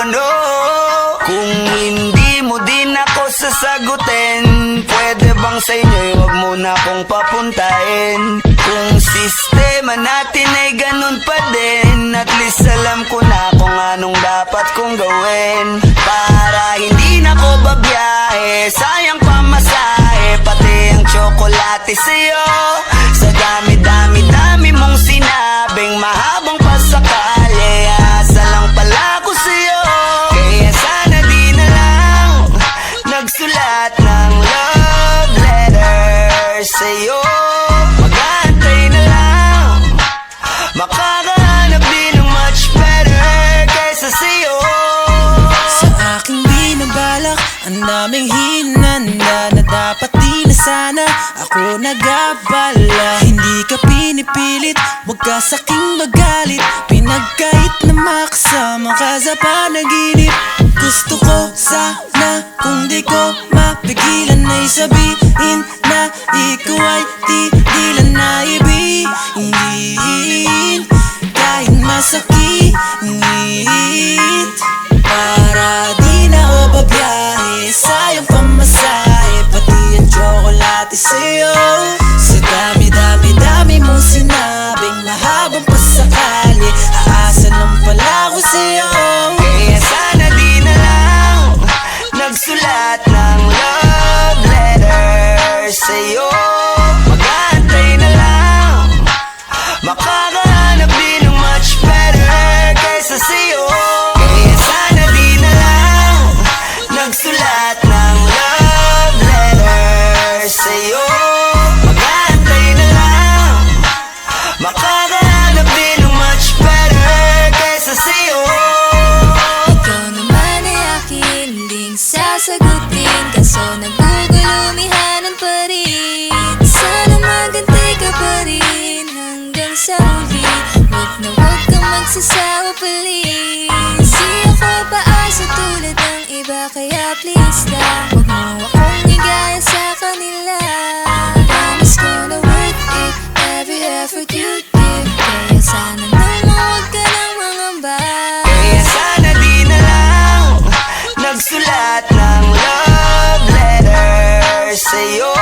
No. Kung hindi mo din ako sasagutin, pwede bang sa inyo'y wag mo na akong papuntahin? Kung sistema natin ay ganun pa din, at least alam ko na kung anong dapat kong gawin. Para hindi na ko babiyahe, sayang pamasahe, pati ang tsokolate sa'yo. Sa dami-dami-dami mong sinabing mahabang pasakali, asa lang pala ko sa'yo. Kaya sana di na lang nagsulat ng love letter sa'yo. Mag-aantay na lang, makakahanap din ng much better kaysa sa'yo. Sa aking binabalak, ang daming hinanda na dapat di na sana ako nag-abala. Hindi ka pinipilit, wag ka sa'king magalit, pinagkait na makasama ka sa panaginip. Gusto ko sana kung di ko mapigilan ay sabihin na ikaw ay tigilan na ibigin, kahit masakit. Para di na ako babiyahe, sayang pamasahe, pati ang tsokolate sa'yo. Sa dami-dami-dami mong sinabing mahabang pasakali, aasa lang pala ko sa'yo. Kaya sana di na lang nagsulat ng love letter sa'yo. Mag-aantay na lang, makakahanap din ng much better kaysa sa'yo. Kaya sana di na lang nagsulat ng love letter sa'yo. Mag-aantay na lang, makakahanap din ng much better kaysa sa'yo. Ikaw naman ay akin ding sasagutin, kaso nagugulumihanan pa rin. Sana magantay ka pa rin hanggang sa huli, wag na wag kang magsasawa please. Di ako paasa tulad ng iba, kaya please lang, wag mo akong igaya sa kanila. Promise ko na worth it, every effort you give, kaya sana naman wag ka nang mangamba. Kaya sana di na lang nagsulat ng love letter sa'yo.